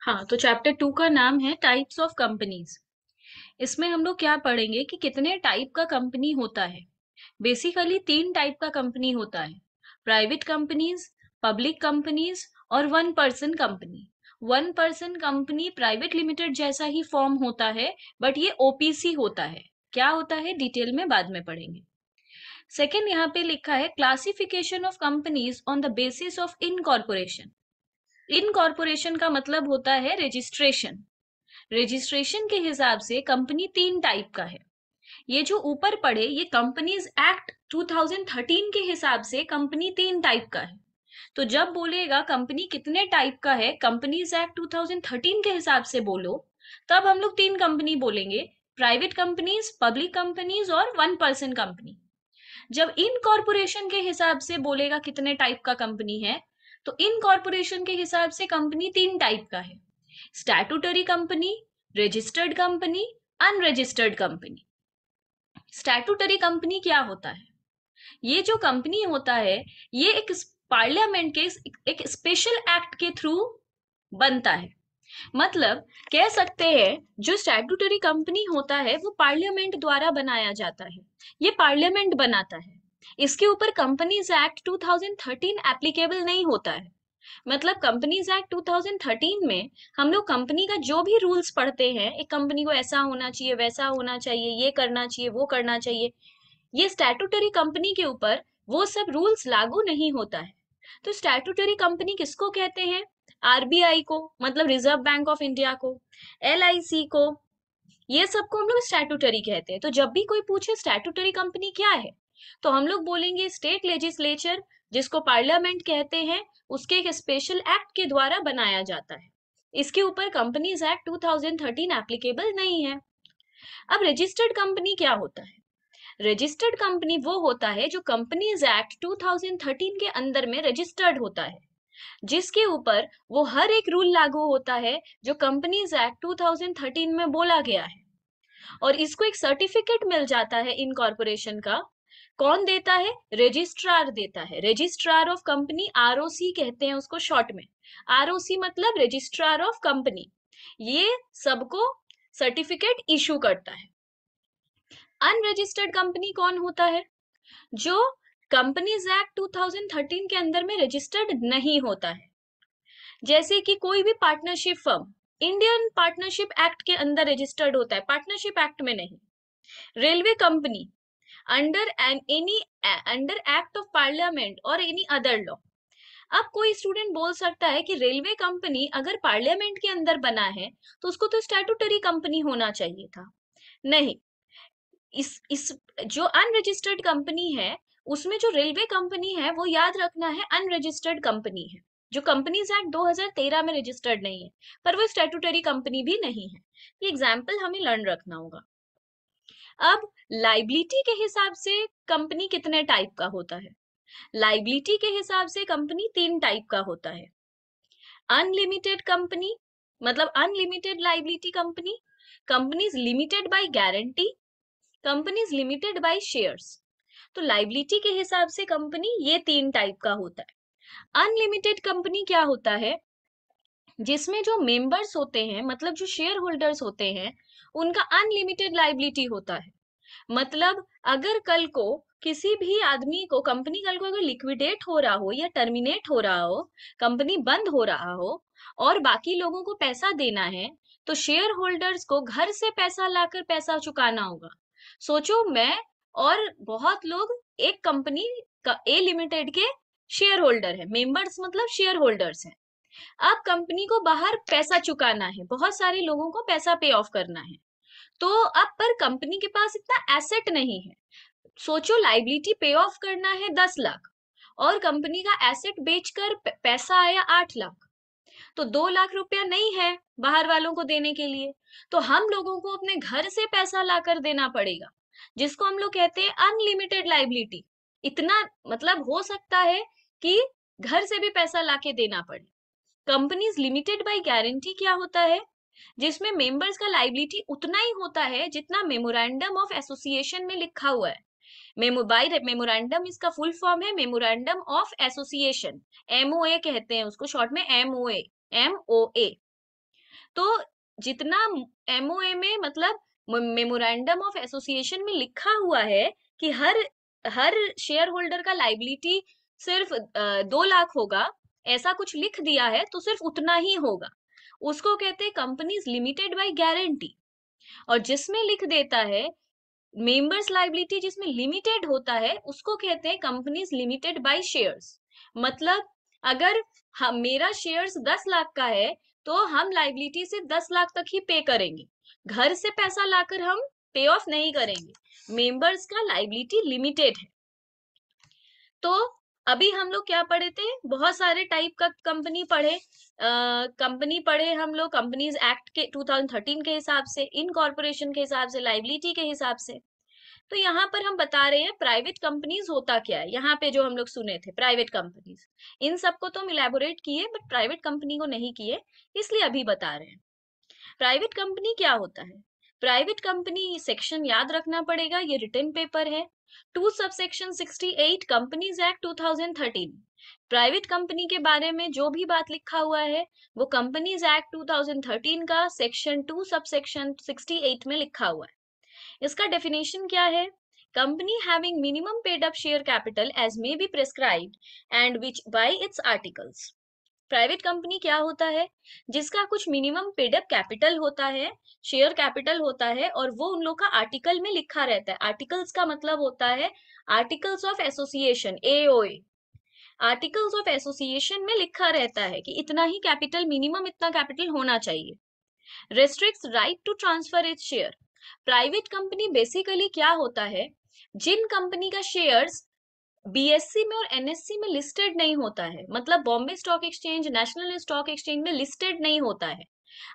हाँ, तो चैप्टर 2 का नाम है टाइप्स ऑफ कंपनीज। इसमें हम लोग क्या पढ़ेंगे कि कितने टाइप का कंपनी होता है। बेसिकली 3 टाइप का कंपनी होता है। प्राइवेट कंपनीज, पब्लिक कंपनीज और one person company. One person company private limited जैसा ही फॉर्म होता है, बट ये ओपीसी होता है। क्या होता है डिटेल में बाद में पढ़ेंगे। सेकेंड, यहाँ पे लिखा है classification of companies on the basis of incorporation. Incorporation का मतलब होता है रजिस्ट्रेशन। रजिस्ट्रेशन के हिसाब से कंपनी 3 टाइप का है। ये जो ऊपर पढ़े ये कंपनीज एक्ट 2013 के हिसाब से कंपनी 3 टाइप का है। तो जब बोलेगा कंपनी कितने टाइप का है, कंपनीज एक्ट 2013 के हिसाब से बोलो, तब हम लोग 3 कंपनी बोलेंगे। प्राइवेट कंपनीज, पब्लिक कंपनीज और वन पर्सन कंपनी। जब इनकॉर्पोरेशन के हिसाब से बोलेगा कितने टाइप का कंपनी है, तो इनकॉर्पोरेशन के हिसाब से कंपनी 3 टाइप का है। Statutory company, registered company, unregistered company. Statutory company क्या होता है? ये जो कंपनी होता है, ये एक पार्लियामेंट के एक स्पेशल एक्ट के थ्रू बनता है। मतलब कह सकते हैं जो स्टैट्यूटरी कंपनी होता है वो पार्लियामेंट द्वारा बनाया जाता है। ये पार्लियामेंट बनाता है। इसके ऊपर कंपनीज एक्ट 2013 एप्लीकेबल नहीं होता है। मतलब कंपनीज एक्ट 2013 में हम लोग कंपनी का जो भी रूल्स पढ़ते हैं, एक कंपनी को ऐसा होना चाहिए, वैसा होना चाहिए, ये करना चाहिए, वो करना चाहिए, ये स्टैट्यूटरी कंपनी के ऊपर वो सब रूल्स लागू नहीं होता है। तो स्टैट्यूटरी कंपनी किसको कहते हैं? आरबीआई को, मतलब रिजर्व बैंक ऑफ इंडिया को, एलआईसी को, ये सबको हम लोग स्टैट्यूटरी कहते हैं। तो जब भी कोई पूछे स्टैट्यूटरी कंपनी क्या है, तो हम लोग बोलेंगे स्टेट लेजिस्लेचर, जिसको पार्लियामेंट कहते हैं, उसके एक स्पेशल एक्ट के द्वारा बनाया जाता है। इसके ऊपर कंपनीज एक्ट 2013 एप्लीकेबल नहीं है। अब रजिस्टर्ड कंपनी क्या होता है? रजिस्टर्ड कंपनी वो होता है जो कंपनीज एक्ट 2013 के अंदर में रजिस्टर्ड होता है, जिसके ऊपर वो हर एक रूल लागू होता है जो कंपनीज एक्ट 2013 में बोला गया है। और इसको एक सर्टिफिकेट मिल जाता है इनकॉर्पोरेशन का। कौन देता है? रजिस्ट्रार देता है। रजिस्ट्रार ऑफ कंपनी, आरओसी कहते हैं उसको शॉर्ट में। आरओसी मतलब रजिस्ट्रार ऑफ कंपनी। ये सबको सर्टिफिकेट इशू करता है। अनरजिस्टर्ड कंपनी कौन होता है? जो कंपनीज एक्ट 2013 के अंदर में रजिस्टर्ड नहीं होता है। जैसे कि कोई भी partnership firm Indian partnership act के अंदर रजिस्टर्ड होता है, पार्टनरशिप एक्ट में नहीं। Railway company under any under act of parliament और एनी अदर लॉ। अब कोई स्टूडेंट बोल सकता है कि रेलवे कंपनी अगर पार्लियामेंट के अंदर बना है तो उसको तो स्टैट्यूटरी कंपनी होना चाहिए था। नहीं, इस जो अनरजिस्टर्ड कंपनी है उसमें जो रेलवे कंपनी है वो याद रखना है अनरजिस्टर्ड कंपनी है, जो कंपनीज एक्ट 2013 में रजिस्टर्ड नहीं है, पर वो स्टैट्यूटरी कंपनी भी नहीं है। ये एग्जाम्पल हमें लर्न रखना होगा। अब लाइबिलिटी के हिसाब से कंपनी कितने टाइप का होता है? लाइबिलिटी के हिसाब से कंपनी 3 टाइप का होता है। अनलिमिटेड कंपनी, मतलब unlimited liability company, companies limited by guarantee, companies limited by shares. तो लाइबिलिटी के हिसाब से कंपनी ये 3 टाइप का होता है। अनलिमिटेड कंपनी क्या होता है? जिसमें जो मेंबर्स होते हैं, मतलब जो शेयर होल्डर्स होते हैं, उनका अनलिमिटेड लाइबिलिटी होता है। मतलब अगर कल को किसी भी आदमी को, कंपनी कल को अगर लिक्विडेट हो रहा हो या टर्मिनेट हो रहा हो, कंपनी बंद हो रहा हो और बाकी लोगों को पैसा देना है, तो शेयर होल्डर्स को घर से पैसा लाकर पैसा चुकाना होगा। सोचो, मैं और बहुत लोग एक कंपनी का ए लिमिटेड के शेयर होल्डर है, मेंबर्स मतलब शेयर होल्डर्स हैं। अब कंपनी को बाहर पैसा चुकाना है, बहुत सारे लोगों को पैसा पे ऑफ करना है। तो अब पर कंपनी के पास इतना एसेट नहीं है। सोचो, लाइबिलिटी पे ऑफ करना है 10 लाख और कंपनी का एसेट बेचकर पैसा आया 8 लाख, तो 2 लाख रुपया नहीं है बाहर वालों को देने के लिए। तो हम लोगों को अपने घर से पैसा लाकर देना पड़ेगा, जिसको हम लोग कहते हैं अनलिमिटेड लाइबिलिटी। इतना मतलब हो सकता है कि घर से भी पैसा लाके देना पड़े। कंपनीज लिमिटेड बाय गारंटी क्या होता है? जिसमें मेंबर्स का लाइबिलिटी उतना ही होता है जितना मेमोरेंडम ऑफ एसोसिएशन में लिखा हुआ है। मेमोरेंडम इसका फुल फॉर्म है मेमोरेंडम ऑफ एसोसिएशन, एमओए कहते हैं उसको शॉर्ट में, एमओए, एमओए। तो जितना एमओए में मतलब मेमोरेंडम ऑफ एसोसिएशन में लिखा हुआ है कि हर शेयर होल्डर का लाइबिलिटी सिर्फ 2 लाख होगा, ऐसा कुछ लिख दिया है तो सिर्फ उतना ही होगा, उसको कहते हैं कंपनीज लिमिटेड बाय गारंटी। और जिसमें लिख देता है मेंबर्स लाइबिलिटी, जिसमें लिमिटेड होता है, उसको कहते हैं कंपनीज लिमिटेड बाय शेयर्स। मतलब अगर मेरा शेयर्स 10 लाख का है तो हम लाइबिलिटी से 10 लाख तक ही पे करेंगे, घर से पैसा लाकर हम पे ऑफ नहीं करेंगे। मेंबर्स का लाइबिलिटी लिमिटेड है। तो अभी हम लोग क्या पढ़े थे, बहुत सारे टाइप का कंपनी पढ़े, कंपनी पढ़े हम लोग कंपनीज एक्ट के 2013 के हिसाब से, इनकॉर्पोरेशन के हिसाब से, लाइबिलिटी के हिसाब से। तो यहाँ पर हम बता रहे हैं प्राइवेट कंपनीज होता क्या है। यहाँ पे जो हम लोग सुने थे प्राइवेट कंपनीज, इन सबको तो हम इलेबोरेट किए बट प्राइवेट कंपनी को नहीं किए, इसलिए अभी बता रहे हैं। प्राइवेट कंपनी क्या होता है? प्राइवेट कंपनी सेक्शन याद रखना पड़ेगा, ये रिटन पेपर है, 2 subsection 68 companies act 2013। Private company के बारे में जो भी बात लिखा हुआ है वो कंपनीज एक्ट 2013 का सेक्शन 2 सबसेक्शन 68 में लिखा हुआ है। इसका डेफिनेशन क्या है? Company having minimum paid up share capital as may be prescribed and which by its articles. Private company क्या होता है? जिसका कुछ मिनिमम पेड अप कैपिटल होता है, शेयर कैपिटल होता है, और वो उन लोग का आर्टिकल में लिखा रहता है। आर्टिकल्स का मतलब होता है articles of association, AOA. Articles of association में लिखा रहता है कि इतना ही कैपिटल, मिनिमम इतना कैपिटल होना चाहिए। Restricts right to transfer its share. Private company basically क्या होता है, जिन कंपनी का शेयर्स बीएससी में और एनएससी में लिस्टेड नहीं होता है, मतलब Bombay Stock Exchange, National Stock Exchange में लिस्टेड नहीं होता है।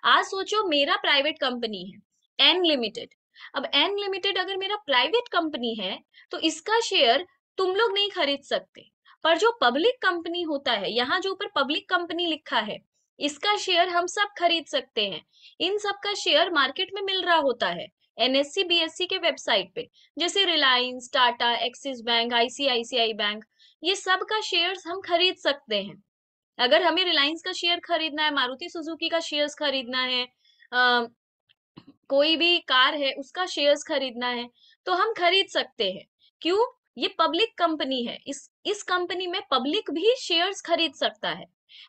आज सोचो मेरा प्राइवेट कंपनी है एन लिमिटेड। अब एन लिमिटेड अगर मेरा प्राइवेट कंपनी है तो इसका शेयर तुम लोग नहीं खरीद सकते, पर जो पब्लिक कंपनी होता है, यहाँ जो ऊपर पब्लिक कंपनी लिखा है, इसका शेयर हम सब खरीद सकते हैं। इन सब का शेयर मार्केट में मिल रहा होता है एनएससी बीएससी के वेबसाइट पे, जैसे Reliance, Tata, axis bank, ICICI bank, ये सब का शेयर्स हम खरीद सकते हैं। अगर हमें रिलायंस का शेयर खरीदना है, मारुति सुजुकी का शेयर्स खरीदना है, कोई भी कार है उसका शेयर्स खरीदना है, तो हम खरीद सकते हैं। क्यों? ये पब्लिक कंपनी है, इस कंपनी में पब्लिक भी शेयर्स खरीद सकता है,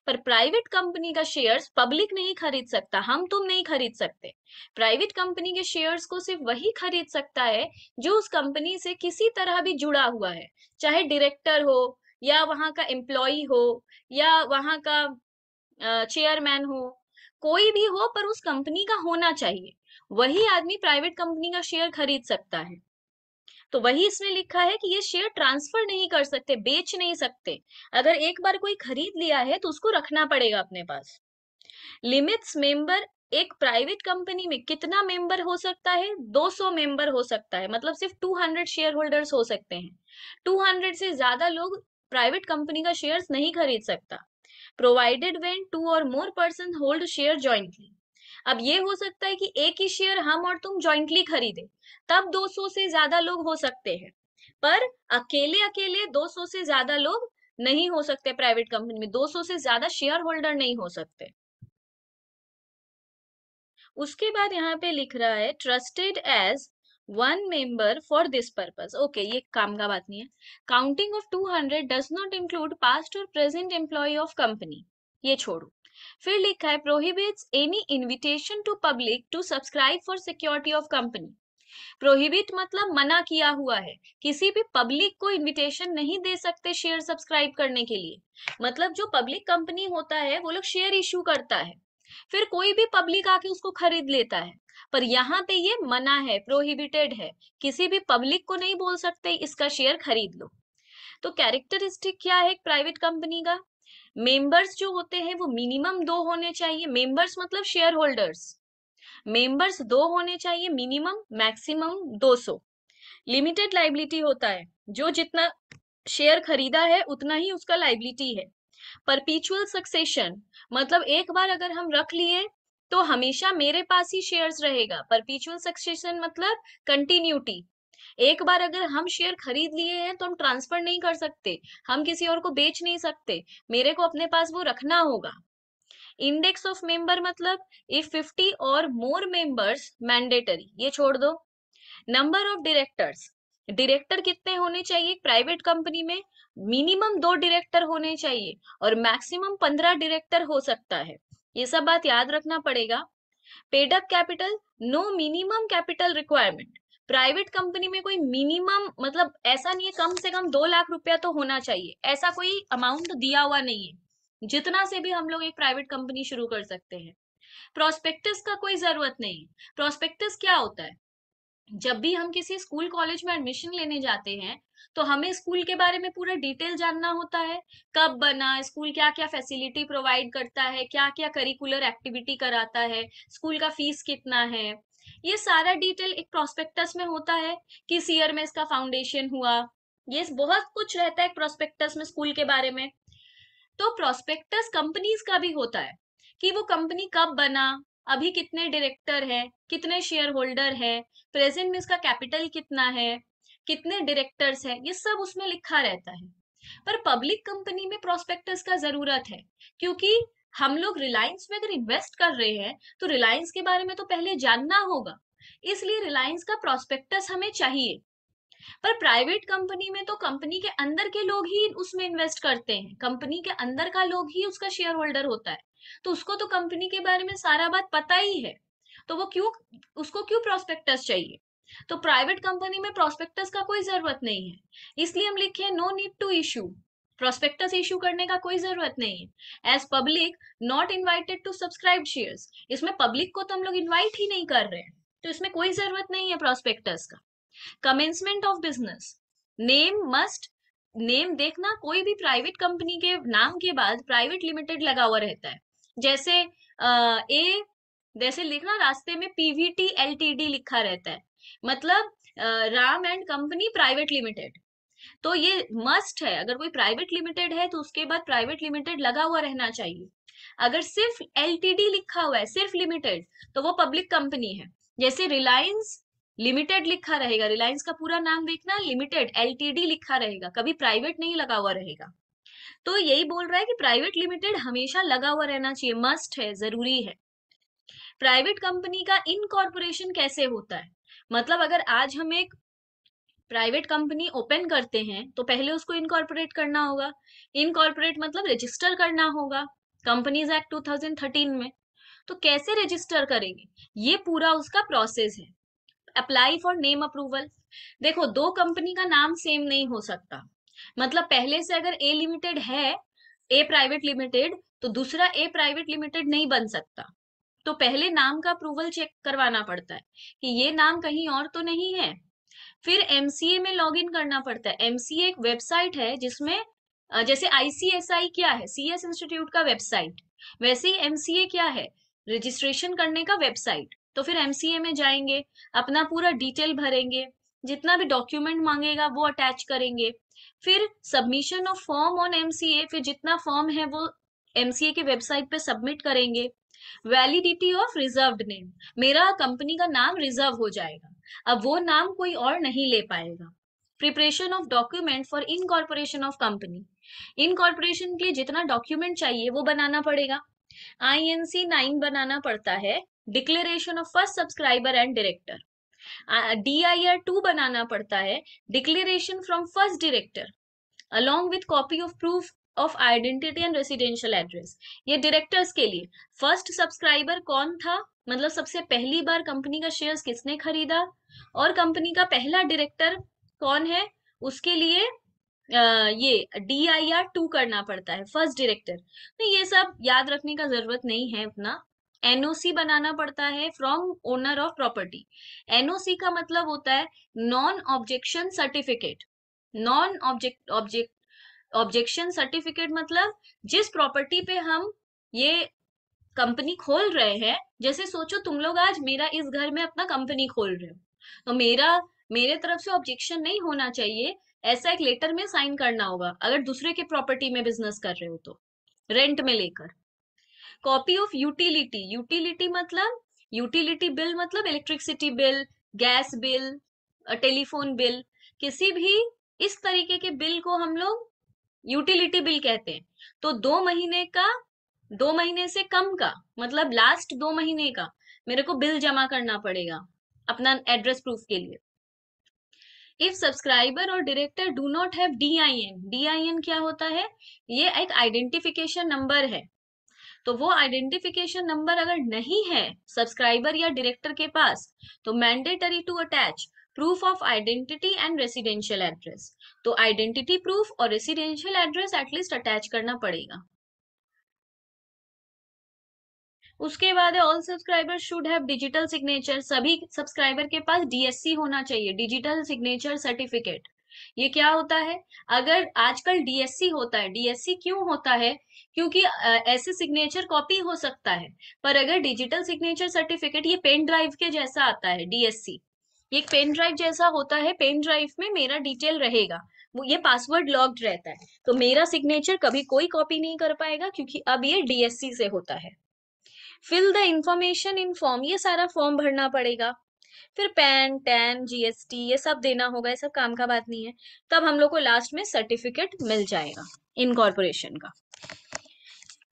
पर प्राइवेट कंपनी का शेयर्स पब्लिक नहीं खरीद सकता, हम तुम नहीं खरीद सकते। प्राइवेट कंपनी के शेयर्स को सिर्फ वही खरीद सकता है जो उस कंपनी से किसी तरह भी जुड़ा हुआ है, चाहे डायरेक्टर हो, या वहां का एम्प्लॉय हो, या वहां का चेयरमैन हो, कोई भी हो, पर उस कंपनी का होना चाहिए, वही आदमी प्राइवेट कंपनी का शेयर खरीद सकता है। तो वही इसमें लिखा है कि ये शेयर ट्रांसफर नहीं कर सकते, बेच नहीं सकते। अगर एक बार कोई खरीद लिया है तो उसको रखना पड़ेगा अपने पास। लिमिट्स मेंबर, एक प्राइवेट कंपनी में कितना मेंबर हो सकता है? 200 मेंबर हो सकता है, मतलब सिर्फ 200 शेयर होल्डर्स हो सकते हैं। 200 से ज्यादा लोग प्राइवेट कंपनी का शेयर्स नहीं खरीद सकता। प्रोवाइडेड व्हेन 2 और more person hold share jointly. अब ये हो सकता है कि एक ही शेयर हम और तुम जॉइंटली खरीदे, तब 200 से ज्यादा लोग हो सकते हैं, पर अकेले अकेले 200 से ज्यादा लोग नहीं हो सकते। प्राइवेट कंपनी में 200 से ज्यादा शेयर होल्डर नहीं हो सकते। उसके बाद यहाँ पे लिख रहा है trusted as one member for this purpose. Okay, ये काम का बात नहीं है। Counting of 200 does not include past और प्रेजेंट एम्प्लॉय ऑफ कंपनी, ये छोड़ो। फिर लिखा है prohibits any invitation to public to subscribe for security of company. Prohibit मतलब मना किया हुआ है, किसी भी पब्लिक को इनविटेशन नहीं दे सकते शेयर सब्सक्राइब करने के लिए। मतलब जो पब्लिक कंपनी होता है वो लोग शेयर इश्यू करता है, फिर कोई भी पब्लिक आके उसको खरीद लेता है, पर यहाँ पे ये मना है, प्रोहिबिटेड है, किसी भी पब्लिक को नहीं बोल सकते इसका शेयर खरीद लो। तो कैरेक्टरिस्टिक क्या है एक प्राइवेट कंपनी का? मेंबर्स जो होते हैं वो मिनिमम 2 होने चाहिए। मेंबर्स मतलब शेयर होल्डर्स, मेंबर्स 2 होने चाहिए मिनिमम, मैक्सिमम 200। लिमिटेड लाइबिलिटी होता है, जो जितना शेयर खरीदा है उतना ही उसका लाइबिलिटी है। परपीचुअल सक्सेशन मतलब एक बार अगर हम रख लिए तो हमेशा मेरे पास ही शेयर्स रहेगा। परपीचुअल सक्सेशन मतलब कंटिन्यूटी, एक बार अगर हम शेयर खरीद लिए हैं तो हम ट्रांसफर नहीं कर सकते, हम किसी और को बेच नहीं सकते, मेरे को अपने पास वो रखना होगा। इंडेक्स ऑफ मेंबर मतलब इफ 50 और मोर मेंबर्स मैंडेटरी, ये छोड़ दो। नंबर ऑफ डायरेक्टर्स, डायरेक्टर कितने होने चाहिए प्राइवेट कंपनी में? मिनिमम 2 डायरेक्टर होने चाहिए और मैक्सिमम 15 डायरेक्टर हो सकता है, ये सब बात याद रखना पड़ेगा। Paid up capital, no minimum capital requirement. Private company में कोई मिनिमम मतलब ऐसा नहीं है कम से कम 2 लाख रुपया तो होना चाहिए, ऐसा कोई अमाउंट दिया हुआ नहीं है, जितना से भी हम लोग एक प्राइवेट कंपनी शुरू कर सकते हैं। प्रोस्पेक्टस का कोई जरूरत नहीं है। प्रोस्पेक्टस क्या होता है? जब भी हम किसी स्कूल कॉलेज में एडमिशन लेने जाते हैं तो हमें स्कूल के बारे में पूरा डिटेल जानना होता है। कब बना स्कूल, क्या क्या फैसिलिटी प्रोवाइड करता है, क्या क्या करिकुलर एक्टिविटी कराता है, स्कूल का फीस कितना है, ये सारा डिटेल एक प्रोस्पेक्टस में होता है। किस ईयर में इसका फाउंडेशन हुआ, ये बहुत कुछ रहता है प्रोस्पेक्टस में स्कूल के बारे में। तो प्रोस्पेक्टस कंपनीज का भी होता है कि वो कंपनी कब बना, अभी कितने डायरेक्टर है, कितने शेयर होल्डर है, प्रेजेंट में इसका कैपिटल कितना है, कितने डायरेक्टर्स है, ये सब उसमें लिखा रहता है। पर पब्लिक कंपनी में प्रोस्पेक्टस का जरूरत है, क्योंकि हम लोग रिलायंस में अगर इन्वेस्ट कर रहे हैं तो रिलायंस के बारे में तो पहले जानना होगा, इसलिए रिलायंस का प्रोस्पेक्टस हमें चाहिए। पर प्राइवेट कंपनी में तो कंपनी के अंदर के लोग ही उसमें इन्वेस्ट करते हैं, कंपनी के अंदर का लोग ही उसका शेयर होल्डर होता है, तो उसको तो कंपनी के बारे में सारा बात पता ही है, तो वो क्यों, उसको क्यों प्रोस्पेक्टस चाहिए? तो प्राइवेट कंपनी में प्रोस्पेक्टस का कोई जरूरत नहीं है, इसलिए हम लिखे no need to issue. Prospectus issue करने का कोई जरूरत नहीं है। As public not invited to subscribe shares, इसमें पब्लिक को तो हम लोग इन्वाइट ही नहीं कर रहे हैं, तो इसमें कोई जरूरत नहीं है प्रोस्पेक्टस का। Commencement of business, name must, name देखना कोई भी प्राइवेट कंपनी के नाम के बाद प्राइवेट लिमिटेड लगा हुआ रहता है। जैसे ए, जैसे लिखना रास्ते में पीवीटी एलटीडी लिखा रहता है, मतलब Ram and company private limited, तो ये मस्ट है, अगर कोई प्राइवेट लिमिटेड है तो उसके बाद प्राइवेट लिमिटेड लगा हुआ रहना चाहिए। अगर सिर्फ एलटीडी लिखा हुआ है, सिर्फ लिमिटेड, तो वो पब्लिक कंपनी है। जैसे रिलायंस लिमिटेड लिखा रहेगा, रिलायंस का पूरा नाम देखना लिमिटेड एलटीडी लिखा रहेगा, कभी प्राइवेट नहीं लगा हुआ रहेगा। तो यही बोल रहा है कि प्राइवेट लिमिटेड हमेशा लगा हुआ रहना चाहिए, मस्ट है, जरूरी है। प्राइवेट कंपनी का इनकॉर्पोरेशन कैसे होता है? मतलब अगर आज हम एक प्राइवेट कंपनी ओपन करते हैं तो पहले उसको इनकॉर्पोरेट करना होगा। इनकॉर्पोरेट मतलब रजिस्टर करना होगा कंपनीज एक्ट 2013 में। तो कैसे रजिस्टर करेंगे, ये पूरा उसका प्रोसेस है। अप्लाई फॉर नेम अप्रूवल, देखो दो कंपनी का नाम सेम नहीं हो सकता, मतलब पहले से अगर ए लिमिटेड है, ए प्राइवेट लिमिटेड, तो दूसरा ए प्राइवेट लिमिटेड नहीं बन सकता। तो पहले नाम का अप्रूवल चेक करवाना पड़ता है कि ये नाम कहीं और तो नहीं है। फिर एमसीए में लॉगिन करना पड़ता है। एमसीए एक वेबसाइट है जिसमें जैसे आईसीएसआई क्या है, सीएस इंस्टीट्यूट का वेबसाइट, वैसे ही एमसीए क्या है, रजिस्ट्रेशन करने का वेबसाइट। तो फिर एमसीए में जाएंगे, अपना पूरा डिटेल भरेंगे, जितना भी डॉक्यूमेंट मांगेगा वो अटैच करेंगे। फिर submission of form on MCA, फिर जितना फॉर्म है वो एमसीए के वेबसाइट पे सबमिट करेंगे। वैलिडिटी ऑफ रिजर्व्ड नेम, मेरा कंपनी का नाम रिजर्व हो जाएगा, अब वो नाम कोई और नहीं ले पाएगा। Preparation of document for incorporation of company, incorporation के लिए जितना डॉक्यूमेंट चाहिए वो बनाना पड़ेगा। आईएनसी 9 बनाना पड़ता है, declaration of first subscriber and director. DIR 2 बनाना पड़ता है, declaration from first director along with copy of proof of identity and residential address। ये डायरेक्टर्स के लिए, फर्स्ट सब्सक्राइबर कौन था, मतलब सबसे पहली बार कंपनी का शेयर्स किसने खरीदा, और कंपनी का पहला डायरेक्टर कौन है, उसके लिए ये DIR 2 करना पड़ता है, फर्स्ट डायरेक्टर। तो ये सब याद रखने का जरूरत नहीं है उतना। एनओसी बनाना पड़ता है from owner of property. NOC का मतलब होता है non objection certificate. Non object object objection certificate मतलब जिस प्रॉपर्टी पे हम ये कंपनी खोल रहे हैं, जैसे सोचो तुम लोग आज मेरा इस घर में अपना कंपनी खोल रहे हो, तो मेरे तरफ से ऑब्जेक्शन नहीं होना चाहिए, ऐसा एक लेटर में साइन करना होगा अगर दूसरे के प्रॉपर्टी में बिजनेस कर रहे हो तो, रेंट में लेकर। कॉपी ऑफ यूटिलिटी, यूटिलिटी मतलब यूटिलिटी बिल मतलब electricity bill, gas bill, telephone bill, किसी भी इस तरीके के बिल को हम लोग यूटिलिटी बिल कहते हैं। तो 2 महीने का 2 महीने से कम का मतलब लास्ट 2 महीने का मेरे को बिल जमा करना पड़ेगा अपना एड्रेस प्रूफ के लिए। इफ सब्सक्राइबर और director do not have DIN, DIN क्या होता है? ये एक आइडेंटिफिकेशन नंबर है। तो वो आइडेंटिफिकेशन नंबर अगर नहीं है सब्सक्राइबर या डायरेक्टर के पास, तो mandatory to attach proof of identity and residential address. तो आइडेंटिटी प्रूफ और रेसिडेंशियल एड्रेस एटलीस्ट अटैच करना पड़ेगा। उसके बाद है all subscriber should have digital signature, सभी सब्सक्राइबर के पास DSC होना चाहिए, डिजिटल सिग्नेचर सर्टिफिकेट। ये क्या होता है? अगर आजकल DSC होता है, DSC क्यों होता है? क्योंकि ऐसे सिग्नेचर कॉपी हो सकता है, पर अगर डिजिटल सिग्नेचर सर्टिफिकेट, ये पेन ड्राइव के जैसा आता है DSC, ये एक पेन ड्राइव जैसा होता है। पेन ड्राइव में मेरा डिटेल रहेगा, वो ये पासवर्ड लॉक्ड रहता है, तो मेरा सिग्नेचर कभी कोई कॉपी नहीं कर पाएगा, क्योंकि अब ये DSC से होता है। Fill the information in form, ये सारा फॉर्म भरना पड़ेगा। फिर पैन टैन GST ये सब देना होगा, ये सब काम का बात नहीं है। तब हम लोग को लास्ट में सर्टिफिकेट मिल जाएगा इनकॉर्पोरेशन का।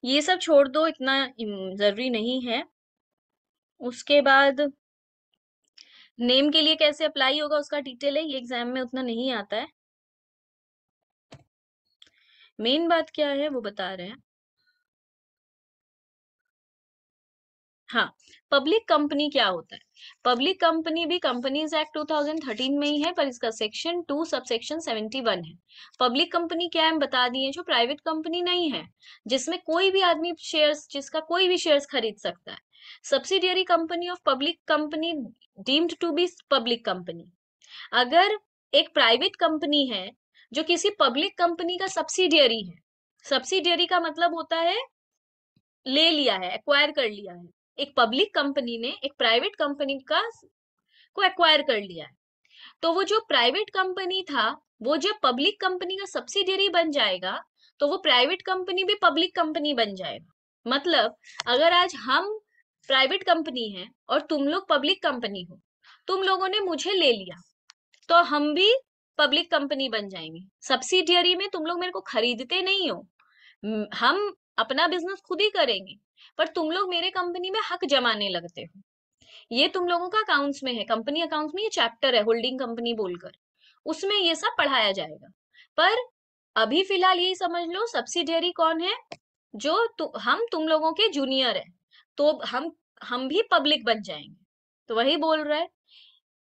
ये सब छोड़ दो, इतना जरूरी नहीं है। उसके बाद नेम के लिए कैसे अप्लाई होगा उसका डिटेल है, ये एग्जाम में उतना नहीं आता है। मेन बात क्या है वो बता रहे हैं। हाँ, पब्लिक कंपनी क्या होता है? पब्लिक कंपनी भी कंपनीज एक्ट 2013 में ही है, पर इसका सेक्शन 2 सबसेक्शन 71 है। पब्लिक कंपनी क्या है हम बता दिए, जो प्राइवेट कंपनी नहीं है, जिसमें कोई भी आदमी शेयर्स, जिसका कोई भी शेयर्स खरीद सकता है। Subsidiary company of public company deemed to be public company, अगर एक प्राइवेट कंपनी है जो किसी पब्लिक कंपनी का सब्सिडियरी है, सब्सिडियरी का मतलब होता है ले लिया है, एक्वायर कर लिया है। एक पब्लिक कंपनी ने एक प्राइवेट कंपनी का को एक्वायर कर लिया है, तो वो जो प्राइवेट कंपनी था, वो जब पब्लिक कंपनी का सब्सिडियरी बन जाएगा, तो वो प्राइवेट कंपनी भी पब्लिक कंपनी बन जाएगा। मतलब अगर आज हम प्राइवेट कंपनी है और तुम लोग पब्लिक कंपनी हो, तुम लोगों ने मुझे ले लिया, तो हम भी पब्लिक कंपनी बन जाएंगे। सब्सिडियरी में तुम लोग मेरे को खरीदते नहीं हो, हम अपना बिजनेस खुद ही करेंगे, पर तुम लोग मेरे कंपनी में हक जमाने लगते हो। ये तुम लोगों का अकाउंट्स में है, कंपनी अकाउंट्स में ये चैप्टर है होल्डिंग कंपनी बोलकर, उसमें ये सब पढ़ाया जाएगा। पर अभी फिलहाल यही समझ लो सब्सिडियरी कौन है, जो हम तुम लोगों के जूनियर है, तो हम भी पब्लिक बन जाएंगे। तो वही बोल रहा है,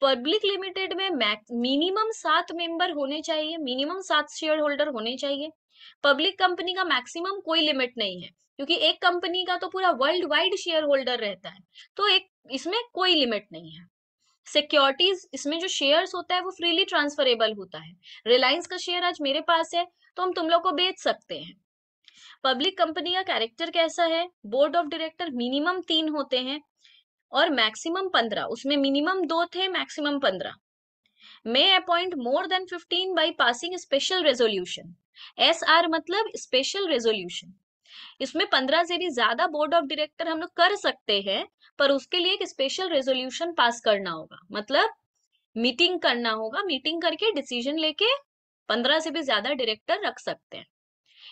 पब्लिक लिमिटेड में मिनिमम 7 मेंबर होने चाहिए, मिनिमम 7 शेयर होल्डर होने चाहिए। पब्लिक कंपनी का मैक्सिमम कोई लिमिट नहीं है, क्योंकि एक कंपनी का तो पूरा वर्ल्ड वाइड शेयर होल्डर रहता है, तो एक इसमें कोई लिमिट नहीं है। सिक्योरिटीज, इसमें जो शेयर्स होता है वो फ्रीली ट्रांसफरेबल होता है। रिलायंस का शेयर आज मेरे पास है, तो हम तुम लोग को बेच सकते हैं। पब्लिक कंपनी का कैरेक्टर कैसा है? बोर्ड ऑफ डायरेक्टर मिनिमम 3 होते हैं और मैक्सिमम 15, उसमें मिनिमम 2 थे, maximum 15। May appoint more than 15 by passing special resolution, SR मतलब स्पेशल रेजोल्यूशन। इसमें 15 से भी ज्यादा बोर्ड ऑफ डायरेक्टर हम लोग कर सकते हैं, पर उसके लिए एक स्पेशल रेजोल्यूशन पास करना होगा, मतलब मीटिंग करना होगा, मीटिंग करके डिसीजन लेके 15 से भी ज्यादा डायरेक्टर रख सकते हैं।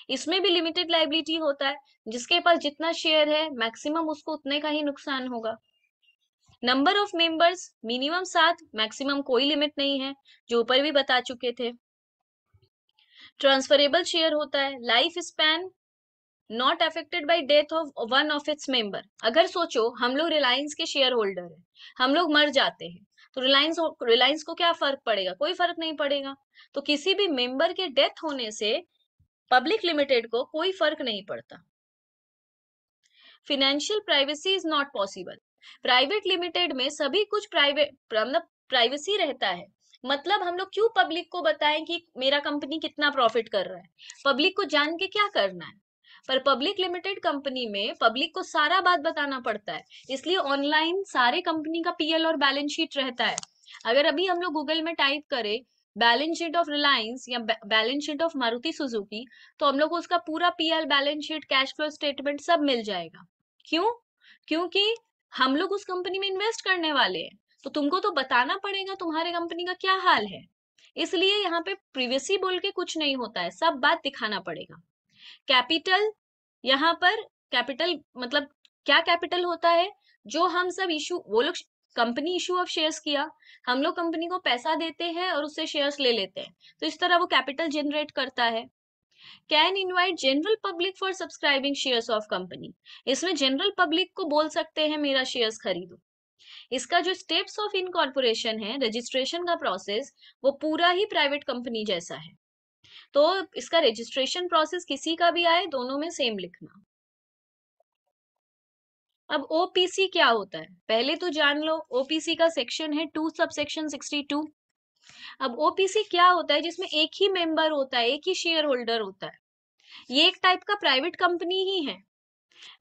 इसमें भी लिमिटेड लाइबिलिटी होता है, जिसके पास जितना शेयर है मैक्सिमम उसको उतने का ही नुकसान होगा। Number of members minimum 7, maximum कोई लिमिट नहीं है, जो ऊपर भी बता चुके थे। ट्रांसफरेबल शेयर होता है। Life span not affected by death of one of its member, अगर सोचो हम लोग रिलायंस के शेयर होल्डर हैं, हम लोग मर जाते हैं, तो रिलायंस रिलायंस को क्या फर्क पड़ेगा? कोई फर्क नहीं पड़ेगा। तो किसी भी मेंबर के डेथ होने से पब्लिक लिमिटेड को कोई फर्क नहीं पड़ता। Financial privacy is not possible, private limited में सभी कुछ प्राइवेट मतलब प्राइवेसी रहता है। मतलब हम लोग क्यों पब्लिक को बताएं कि मेरा कंपनी कितना प्रॉफिट कर रहा है? पब्लिक को जान के क्या करना है? पर पब्लिक लिमिटेड कंपनी में पब्लिक को सारा बात बताना पड़ता है, इसलिए ऑनलाइन सारे कंपनी का PL और बैलेंस शीट रहता है। अगर अभी हम लोग गूगल में टाइप करें बैलेंस शीट ऑफ रिलायंस या balance sheet of Maruti Suzuki, तो हम लोग को उसका पूरा PL balance sheet, cash flow statement सब मिल जाएगा। क्यों? क्योंकि हम लोग उस कंपनी में इन्वेस्ट करने वाले हैं, तो तुमको तो बताना पड़ेगा तुम्हारे कंपनी का क्या हाल है। इसलिए यहाँ पे प्रिवेसी बोल के कुछ नहीं होता है, सब बात दिखाना पड़ेगा। कैपिटल, यहाँ पर कैपिटल मतलब क्या कैपिटल होता है? जो हम सब इशू, वो लोग कंपनी इशू ऑफ शेयर्स किया, हम लोग कंपनी को पैसा देते हैं और उससे शेयर्स ले लेते हैं, तो इस तरह वो कैपिटल जनरेट करता है। Can invite general public for subscribing shares of company, इसमें जनरल पब्लिक को बोल सकते हैं मेरा शेयर्स खरीदो। इसका जो स्टेप्स ऑफ इनकॉर्पोरेशन है, रजिस्ट्रेशन का प्रोसेस, वो पूरा ही प्राइवेट कंपनी जैसा है। तो इसका रजिस्ट्रेशन प्रोसेस किसी का भी आए, दोनों में सेम लिखना। अब ओपीसी क्या होता है पहले तो जान लो। ओपीसी का सेक्शन है 2 सब सेक्शन 62। अब ओपीसी क्या होता है? जिसमें एक ही मेंबर होता है, एक ही शेयर होल्डर होता है। ये एक टाइप का प्राइवेट कंपनी ही है,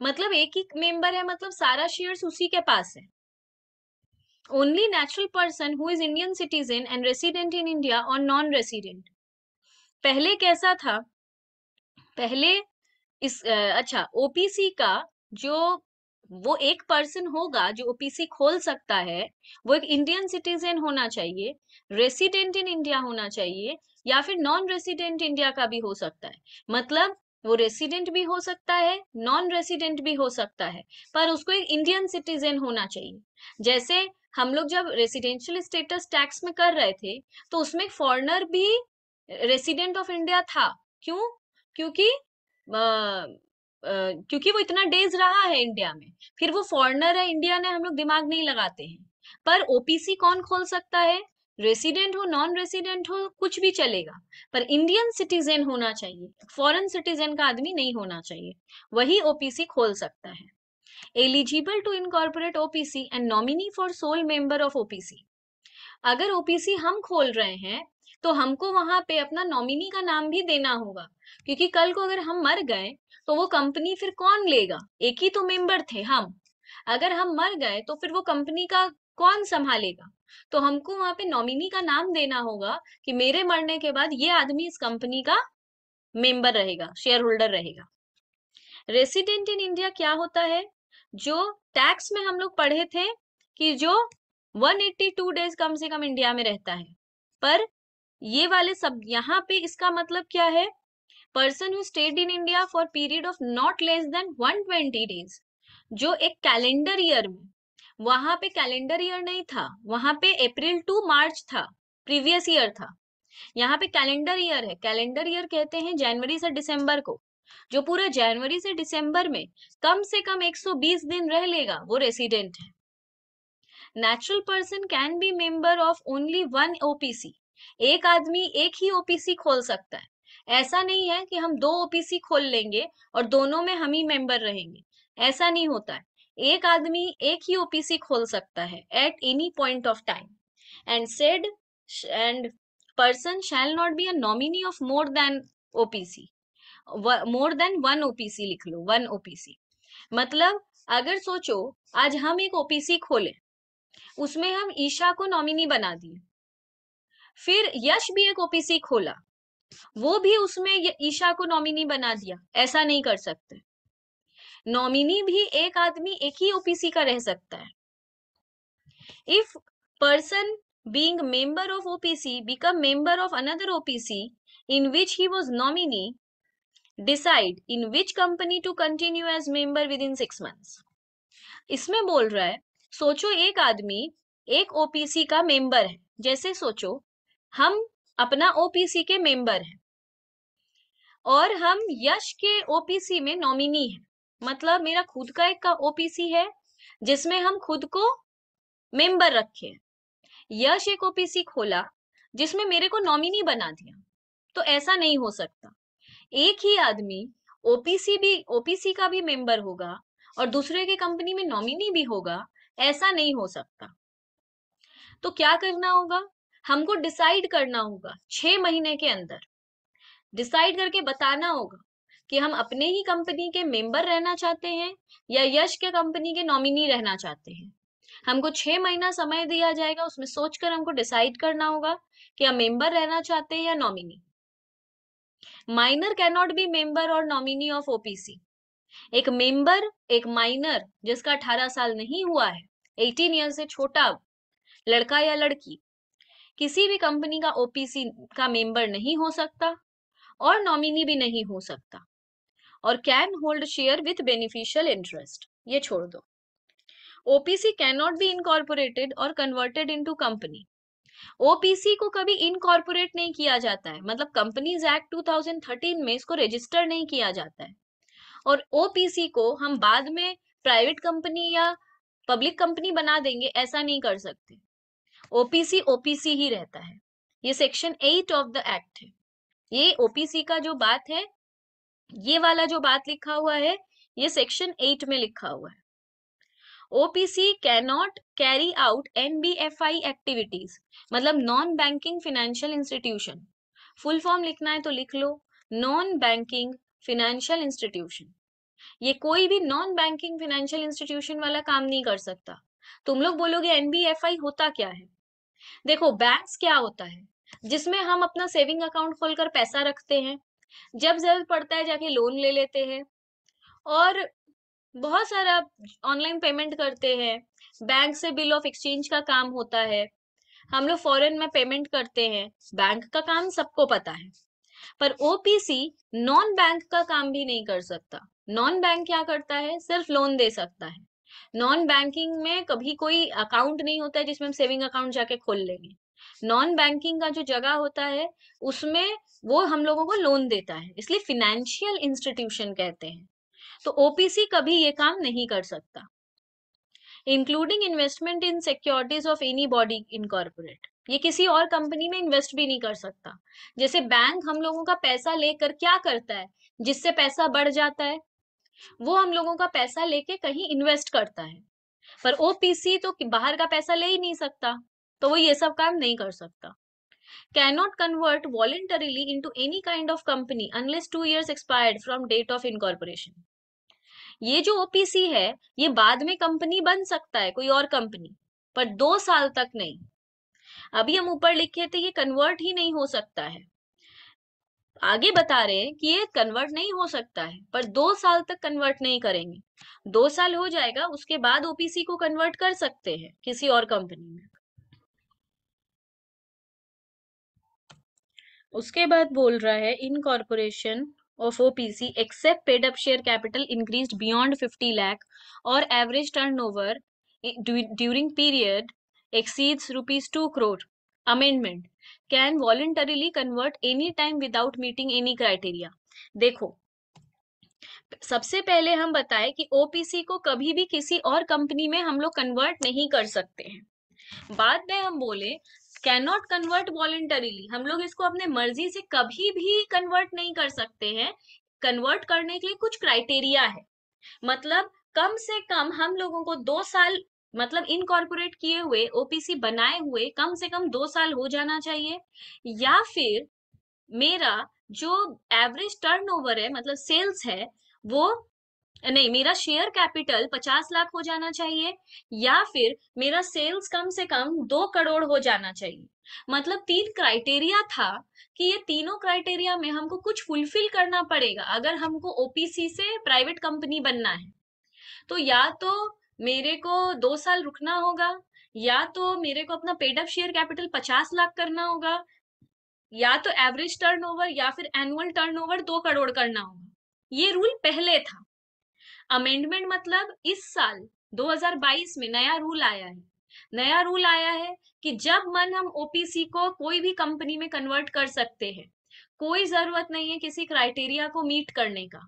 मतलब एक ही मेंबर है, मतलब सारा शेयर्स उसी के पास है। Only natural person who is Indian citizen and resident in India और नॉन रेसिडेंट। पहले कैसा था? पहले अच्छा, ओपीसी का जो वो एक पर्सन होगा जो ओपीसी खोल सकता है, वो एक इंडियन सिटीजन होना चाहिए, रेसिडेंट इन इंडिया होना चाहिए, या फिर नॉन रेसिडेंट इंडिया का भी हो सकता है। मतलब वो रेसिडेंट भी हो सकता है, नॉन रेसिडेंट भी हो सकता है, पर उसको एक इंडियन सिटीजन होना चाहिए। जैसे हम लोग जब रेसिडेंशियल स्टेटस टैक्स में कर रहे थे, तो उसमें फॉरेनर भी रेसिडेंट ऑफ इंडिया था। क्यों? क्योंकि क्योंकि वो इतना डेज रहा है इंडिया में, फिर वो फॉरेनर है, इंडिया ने, हम लोग दिमाग नहीं लगाते हैं। पर ओपीसी कौन खोल सकता है? रेसिडेंट हो, नॉन रेसिडेंट हो, कुछ भी चलेगा, पर इंडियन सिटीजन होना चाहिए, फॉरेन सिटीजन का आदमी नहीं होना चाहिए, वही ओपीसी खोल सकता है। Eligible to incorporate OPC and nominee for sole member of OPC. अगर ओपीसी हम खोल रहे हैं, तो हमको वहां पे अपना नॉमिनी का नाम भी देना होगा, क्योंकि कल को अगर हम मर गए तो वो कंपनी फिर कौन लेगा? एक ही तो मेंबर थे हम। अगर हम मर गए तो फिर वो कंपनी का कौन संभालेगा? तो हमको वहां पे नॉमिनी का नाम देना होगा कि मेरे मरने के बाद ये आदमी इस कंपनी का मेंबर रहेगा, शेयर होल्डर रहेगा। रेसिडेंट इन इंडिया क्या होता है? जो टैक्स में हम लोग पढ़े थे कि जो 182 डेज कम से कम इंडिया में रहता है, पर ये वाले सब यहाँ पे इसका मतलब क्या है? Person who stayed in India for period of not less than 120 days. जो एक कैलेंडर ईयर में, वहां पे कैलेंडर ईयर नहीं था, वहां पे अप्रैल टू मार्च था, प्रीवियस ईयर था। यहाँ पे कैलेंडर ईयर है। कैलेंडर ईयर कहते हैं जनवरी से दिसंबर को। जो पूरा जनवरी से दिसंबर में कम से कम 120 दिन रह लेगा, वो रेसिडेंट है। Natural person can be member of only one OPC. एक आदमी एक ही ओपीसी खोल सकता है। ऐसा नहीं है कि हम 2 ओपीसी खोल लेंगे और दोनों में हम ही मेंबर रहेंगे, ऐसा नहीं होता है। एक आदमी एक ही ओपीसी खोल सकता है at any point of time. And said and person shall not be a nominee of more than OPC, more than one OPC लिख लो, 1 OPC। मतलब अगर सोचो आज हम एक ओपीसी खोले, उसमें हम ईशा को नॉमिनी बना दिए, फिर यश भी एक ओपीसी खोला, वो भी उसमें ईशा को नॉमिनी बना दिया, ऐसा नहीं कर सकते। नॉमिनी भी एक आदमी एक ही ओपीसी का रह सकता है। If person being member of OPC become member of another OPC in which he was nominee, decide in which company to continue as member within 6 months। इसमें बोल रहा है, सोचो एक आदमी एक ओपीसी का मेंबर है। जैसे सोचो हम अपना ओपीसी के मेंबर हैं और हम यश के ओपीसी में नॉमिनी है, मतलब मेरा खुद का एक का ओपीसी है जिसमें हम खुद को मेंबर रखे। यश एक ओपीसी खोला जिसमें मेरे को नॉमिनी बना दिया, तो ऐसा नहीं हो सकता। एक ही आदमी ओपीसी का भी मेंबर होगा और दूसरे के कंपनी में नॉमिनी भी होगा, ऐसा नहीं हो सकता। तो क्या करना होगा? हमको डिसाइड करना होगा 6 महीने के अंदर, डिसाइड करके बताना होगा कि हम अपने ही कंपनी के मेंबर रहना चाहते हैं या यश के कंपनी के नॉमिनी रहना चाहते हैं। हमको 6 महीना समय दिया जाएगा, उसमें सोचकर हमको डिसाइड करना होगा कि हम मेंबर रहना चाहते हैं या nominee. Minor can not be member और नॉमिनी ऑफ ओपीसी। एक मेंबर, एक माइनर जिसका 18 साल नहीं हुआ है, 18 ईयर से छोटा लड़का या लड़की, किसी भी कंपनी का ओपीसी का मेंबर नहीं हो सकता और नॉमिनी भी नहीं हो सकता। और can hold share with beneficial interest, ये छोड़ दो। OPC can not be incorporated और कन्वर्टेड इनटू कंपनी। ओपीसी को कभी इनकॉर्पोरेट नहीं किया जाता है, मतलब कंपनीज एक्ट 2013 में इसको रजिस्टर नहीं किया जाता है, और ओपीसी को हम बाद में प्राइवेट कंपनी या पब्लिक कंपनी बना देंगे, ऐसा नहीं कर सकते। ओपीसी ओपीसी ही रहता है। ये सेक्शन 8 ऑफ द एक्ट है। ये ओपीसी का जो बात है, ये वाला जो बात लिखा हुआ है, ये सेक्शन 8 में लिखा हुआ है। OPC cannot carry out NBFI activities, मतलब non banking financial institution. Full form लिखना है तो लिख लो, नॉन बैंकिंग फाइनेंशियल इंस्टीट्यूशन। ये कोई भी नॉन बैंकिंग फाइनेंशियल इंस्टीट्यूशन वाला काम नहीं कर सकता। तुम लोग बोलोगे एनबीएफआई होता क्या है? देखो, बैंक्स क्या होता है, जिसमें हम अपना सेविंग अकाउंट खोलकर पैसा रखते हैं, जब जरूरत पड़ता है जाके लोन ले लेते हैं, और बहुत सारा ऑनलाइन पेमेंट करते हैं। बैंक से बिल ऑफ एक्सचेंज का काम होता है, हम लोग फॉरेन में पेमेंट करते हैं। बैंक का काम सबको पता है, पर ओपीसी नॉन बैंक का काम भी नहीं कर सकता। नॉन बैंक क्या करता है? सिर्फ लोन दे सकता है। नॉन बैंकिंग में कभी कोई अकाउंट नहीं होता है जिसमें हम सेविंग अकाउंट जाके खोल लेंगे। नॉन बैंकिंग का जो जगह होता है, उसमें वो हम लोगों को लोन देता है, इसलिए फिनेंशियल इंस्टीट्यूशन कहते हैं। तो ओपीसी कभी ये काम नहीं कर सकता। Including investment in securities of any body incorporate, ये किसी और कंपनी में इन्वेस्ट भी नहीं कर सकता। जैसे बैंक हम लोगों का पैसा लेकर क्या करता है, जिससे पैसा बढ़ जाता है, वो हम लोगों का पैसा लेके कहीं इन्वेस्ट करता है, पर ओपीसी तो बाहर का पैसा ले ही नहीं सकता, तो वो ये सब काम नहीं कर सकता। Cannot convert voluntarily into any kind of company unless 2 years expired from date of incorporation. ये जो ओपीसी है, ये बाद में कंपनी बन सकता है, कोई और कंपनी, पर 2 साल तक नहीं। अभी हम ऊपर लिखे थे ये कन्वर्ट ही नहीं हो सकता है, आगे बता रहे हैं कि ये कन्वर्ट नहीं हो सकता है, पर 2 साल तक कन्वर्ट नहीं करेंगे। 2 साल हो जाएगा, उसके बाद ओपीसी को कन्वर्ट कर सकते हैं किसी और कंपनी में। उसके बाद बोल रहा है incorporation of OPC except paid up share capital increased beyond 50 lakh or average turnover during period exceeds rupees 2 crore. Amendment can voluntarily convert any time without meeting any criteria. देखो, सबसे पहले हम बताएं कि ओपीसी को कभी भी किसी और कंपनी में हम लोग कन्वर्ट नहीं कर सकते हैं। बाद में हम बोले कैन नॉट कन्वर्ट वॉलेंटरीली, हम लोग इसको अपने मर्जी से कभी भी कन्वर्ट नहीं कर सकते हैं। कन्वर्ट करने के लिए कुछ क्राइटेरिया है, मतलब कम से कम हम लोगों को 2 साल, मतलब इनकॉर्पोरेट किए हुए, ओपीसी बनाए हुए कम से कम 2 साल हो जाना चाहिए, या फिर मेरा जो एवरेज टर्नओवर है, मतलब सेल्स है, वो नहीं, मेरा शेयर कैपिटल 50 लाख हो जाना चाहिए, या फिर मेरा सेल्स कम से कम 2 करोड़ हो जाना चाहिए। मतलब 3 क्राइटेरिया था कि ये तीनों क्राइटेरिया में हमको कुछ फुलफिल करना पड़ेगा अगर हमको ओपीसी से प्राइवेट कंपनी बनना है। तो या तो मेरे को 2 साल रुकना होगा, या तो मेरे को अपना paid up share capital 50 lakh करना होगा, या तो एवरेज टर्नओवर या फिर एनुअल टर्नओवर 2 करोड़ करना होगा। ये रूल पहले था। अमेंडमेंट मतलब इस साल 2022 में नया रूल आया है। नया रूल आया है कि जब मन हम ओपीसी को कोई भी कंपनी में कन्वर्ट कर सकते हैं, कोई जरूरत नहीं है किसी क्राइटेरिया को मीट करने का।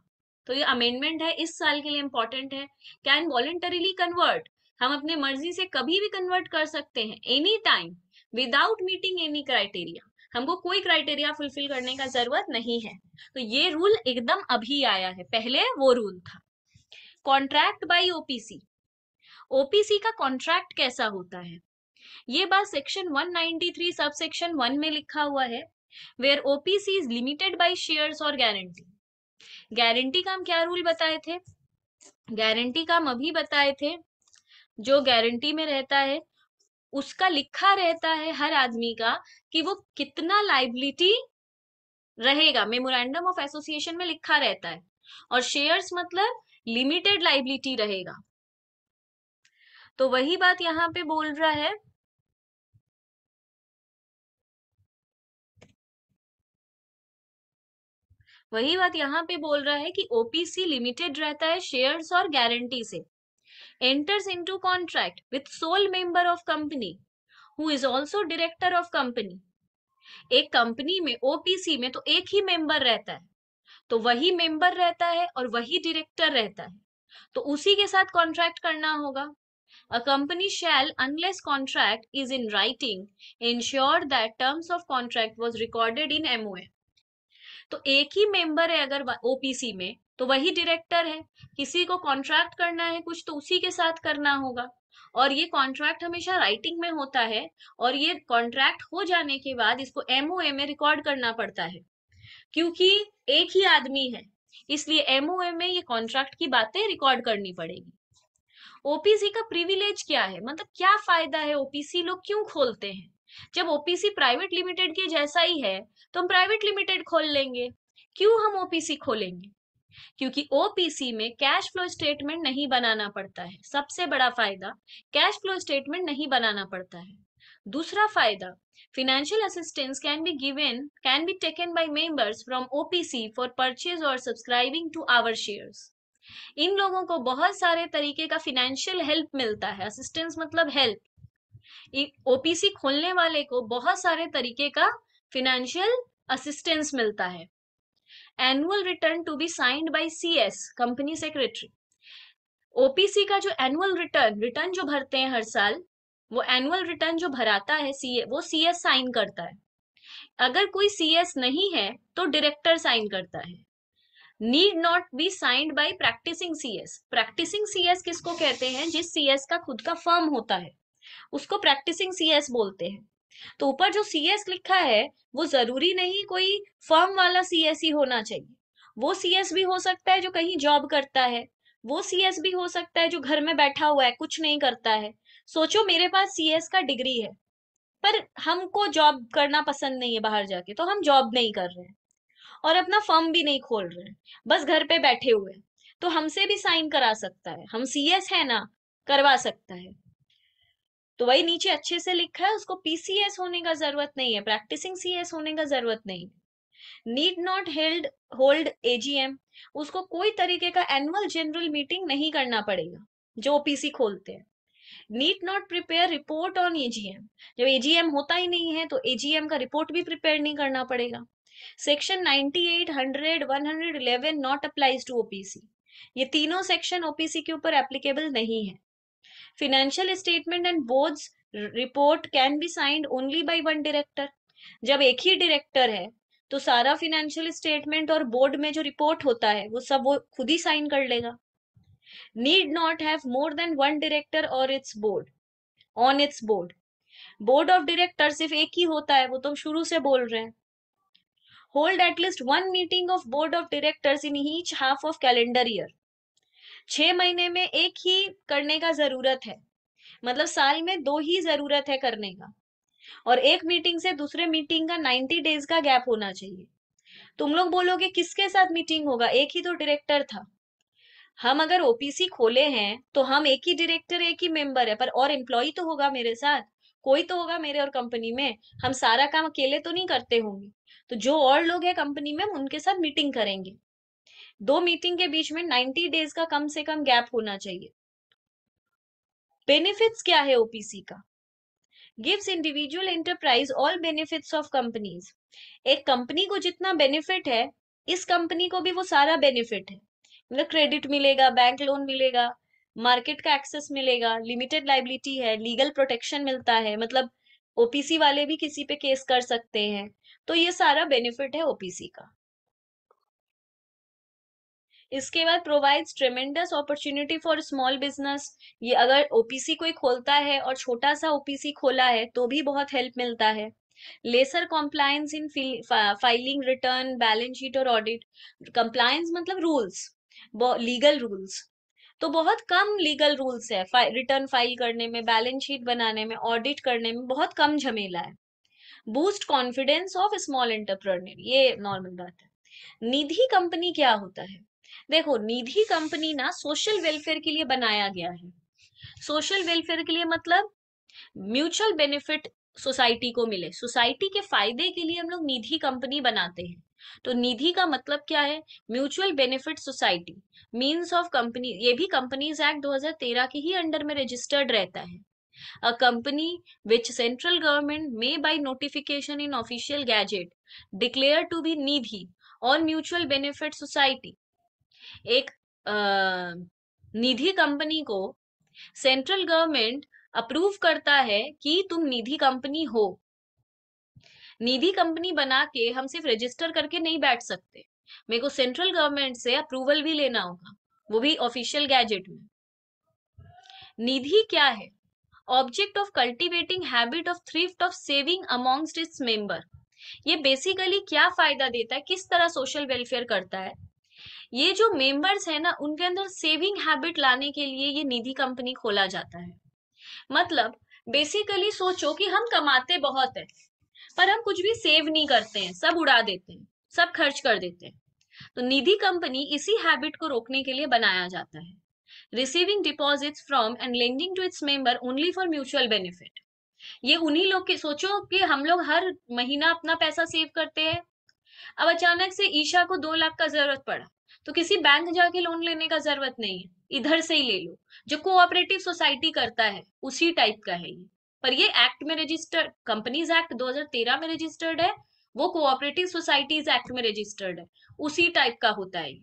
तो ये अमेंडमेंट है, इस साल के लिए इंपॉर्टेंट है। कैन वॉलेंटरीली कन्वर्ट, हम अपने मर्जी से कभी भी कन्वर्ट कर सकते हैं, any time, without meeting any criteria. हमको कोई क्राइटेरिया फुलफिल करने का जरूरत नहीं है। तो ये रूल एकदम अभी आया है, पहले वो रूल था। कॉन्ट्रैक्ट बाय ओपीसी, ओपीसी का कॉन्ट्रैक्ट कैसा होता है, ये बात सेक्शन 193 सब सेक्शन 1 में लिखा हुआ है। Where OPC is limited by shares और गारंटी। गारंटी का हम क्या रूल बताए थे? गारंटी का हम अभी बताए थे, जो गारंटी में रहता है उसका लिखा रहता है हर आदमी का कि वो कितना लाइबिलिटी रहेगा, मेमोरेंडम ऑफ एसोसिएशन में लिखा रहता है। और शेयर्स मतलब लिमिटेड लाइबिलिटी रहेगा। तो वही बात यहाँ पे बोल रहा है, वही बात यहाँ पे बोल रहा है कि ओपीसी लिमिटेड रहता है शेयर्स और गारंटी से, enters into contract with sole member of company who is also director of company। एक कंपनी में ओपीसी में तो एक ही मेंबर रहता है, तो वही मेंबर रहता है और वही डायरेक्टर रहता है, तो उसी के साथ कॉन्ट्रैक्ट करना होगा। A company shall, unless contract is in writing, ensure that terms of contract was recorded in MOA। तो एक ही मेंबर है अगर ओपीसी में तो वही डायरेक्टर है, किसी को कॉन्ट्रैक्ट करना है कुछ तो उसी के साथ करना होगा, और ये कॉन्ट्रैक्ट हमेशा राइटिंग में होता है, और ये कॉन्ट्रैक्ट हो जाने के बाद इसको एमओए में रिकॉर्ड करना पड़ता है, क्योंकि एक ही आदमी है, इसलिए एमओए में ये कॉन्ट्रैक्ट की बातें रिकॉर्ड करनी पड़ेगी। ओपीसी का प्रिविलेज क्या है, मतलब क्या फायदा है, ओपीसी लोग क्यों खोलते हैं? जब ओपीसी प्राइवेट लिमिटेड के जैसा ही है तो हम प्राइवेट लिमिटेड खोल लेंगे। क्यों हम ओपीसी खोलेंगे? क्योंकि ओपीसी में कैश फ्लो स्टेटमेंट नहीं बनाना पड़ता है, सबसे बड़ा फायदा, कैश फ्लो स्टेटमेंट नहीं बनाना पड़ता है। दूसरा फायदा, financial assistance can be taken by members from OPC for purchase or subscribing to our shares। इन लोगों को बहुत सारे तरीके का फिनेंशियल हेल्प मिलता है, असिस्टेंस मतलब हेल्प। ओपीसी खोलने वाले को बहुत सारे तरीके का फिनेंशियल असिस्टेंस मिलता है। Annual return to be signed by CS, company secretary. OPC का जो एनुअल रिटर्न रिटर्न जो भरते हैं हर साल, वो एनुअल रिटर्न जो भराता है सीए, वो सीएस साइन करता है। अगर कोई सीएस नहीं है तो डायरेक्टर साइन करता है। Need not be signed by practising CS. Practising CS किसको कहते हैं? जिस सीएस का खुद का फर्म होता है उसको प्रैक्टिसिंग सीएस बोलते हैं। तो ऊपर जो सीएस लिखा है वो जरूरी नहीं कोई फर्म वाला सीएस ही होना चाहिए, वो सीएस भी हो सकता है जो कहीं जॉब करता है, वो सीएस भी हो सकता है जो घर में बैठा हुआ है कुछ नहीं करता है। सोचो मेरे पास सीएस का डिग्री है पर हमको जॉब करना पसंद नहीं है बाहर जाके, तो हम जॉब नहीं कर रहे हैं और अपना फर्म भी नहीं खोल रहे हैं, बस घर पे बैठे हुए हैं, तो हमसे भी साइन करा सकता है, हम सीएस है ना, करवा सकता है। तो वही नीचे अच्छे से लिखा है, उसको पीसीएस होने का जरूरत नहीं है, प्रैक्टिसिंग सीएस होने का जरूरत नहीं। Need not held hold AGM, उसको कोई तरीके का एनुअल जनरल मीटिंग नहीं करना पड़ेगा जो ओपीसी खोलते हैं। Need not prepare report on AGM, जब एजीएम होता ही नहीं है तो एजीएम का रिपोर्ट भी प्रिपेयर नहीं करना पड़ेगा। Section 98, 100, 111 not applies to OPC, ये तीनों सेक्शन ओपीसी के ऊपर एप्लीकेबल नहीं है। Financial statement and board's report can be signed only by one director, जब एक ही डायरेक्टर है तो सारा फिनेंशियल स्टेटमेंट और बोर्ड में जो रिपोर्ट होता है वो सब वो खुद ही साइन कर लेगा। Need not have more than one director और its board on its board, board of director सिर्फ एक ही होता है, वो तो शुरू से बोल रहे हैं। Hold at least one meeting of board of directors in each half of calendar year, 6 महीने में एक ही करने का जरूरत है, मतलब साल में 2 ही जरूरत है करने का, और एक मीटिंग से दूसरे मीटिंग का 90 डेज का गैप होना चाहिए। तुम लोग बोलोगे किसके साथ मीटिंग होगा, एक ही तो डायरेक्टर था। हम अगर ओपीसी खोले हैं तो हम एक ही डायरेक्टर एक ही मेंबर है, पर और एम्प्लॉय तो होगा मेरे साथ, कोई तो होगा मेरे और कंपनी में, हम सारा काम अकेले तो नहीं करते होंगे, तो जो और लोग हैं कंपनी में हम उनके साथ मीटिंग करेंगे। 2 मीटिंग के बीच में 90 डेज का कम से कम गैप होना चाहिए। बेनिफिट्स क्या है ओपीसी का? Gives individual enterprise all benefits of companies, एक कंपनी को जितना बेनिफिट है इस कंपनी को भी वो सारा बेनिफिट है, मतलब क्रेडिट मिलेगा, बैंक लोन मिलेगा, मार्केट का एक्सेस मिलेगा, लिमिटेड लाइबिलिटी है, लीगल प्रोटेक्शन मिलता है, मतलब ओपीसी वाले भी किसी पे केस कर सकते हैं, तो ये सारा बेनिफिट है ओपीसी का। इसके बाद provides ट्रेमेंडस opportunity for small business, ये अगर ओपीसी कोई खोलता है और छोटा सा ओपीसी खोला है तो भी बहुत हेल्प मिलता है। Lesser compliance in filing return, balance sheet और ऑडिट। कंप्लायंस मतलब रूल्स, लीगल रूल्स, तो बहुत कम लीगल रूल्स है रिटर्न फाइल करने में, बैलेंस शीट बनाने में, ऑडिट करने में बहुत कम झमेला है। Boost confidence of small entrepreneur, ये नॉर्मल बात है। निधि कंपनी क्या होता है? देखो निधि कंपनी ना सोशल वेलफेयर के लिए बनाया गया है। सोशल वेलफेयर के लिए मतलब म्यूचुअल बेनिफिट सोसाइटी को मिले, सोसाइटी के फायदे के लिए हम लोग निधि कंपनी बनाते हैं। तो निधि का मतलब क्या है? Mutual benefit society, means of company, ये भी कंपनीज एक्ट 2013 के ही अंडर में रजिस्टर्ड रहता है। A company which central government may by notification in official gazette declare to be Nidhi और म्यूचुअल बेनिफिट सोसाइटी। एक निधि कंपनी को सेंट्रल गवर्नमेंट अप्रूव करता है कि तुम निधि कंपनी हो। निधि कंपनी बना के हम सिर्फ रजिस्टर करके नहीं बैठ सकते, मेरे को सेंट्रल गवर्नमेंट से अप्रूवल भी लेना होगा, वो भी ऑफिशियल गैजेट में। निधि क्या है? Object of cultivating habit of thrift of saving amongst its member. ये बेसिकली क्या फायदा देता है, किस तरह सोशल वेलफेयर करता है? ये जो मेंबर्स है ना, उनके अंदर सेविंग हैबिट लाने के लिए ये निधि कंपनी खोला जाता है। मतलब बेसिकली सोचो कि हम कमाते बहुत है, पर हम कुछ भी सेव नहीं करते हैं, सब उड़ा देते हैं, सब खर्च कर देते हैं। तो निधि कंपनी इसी हैबिट को रोकने के लिए बनाया जाता है। Receiving deposits from and lending to its member only for mutual benefit. ये उन्हीं लोग के, सोचो कि हम लोग हर महीना अपना पैसा सेव करते हैं, अब अचानक से ईशा को 2 लाख का जरूरत पड़ा, तो किसी बैंक जाके लोन लेने का जरूरत नहीं है, इधर से ही ले लो। जो कोऑपरेटिव सोसाइटी करता है उसी टाइप का है ये। पर ये एक्ट में रजिस्टर्ड, कंपनीज एक्ट 2013 में रजिस्टर्ड है, वो कोऑपरेटिव सोसाइटीज एक्ट में रजिस्टर्ड है, उसी टाइप का होता है ये।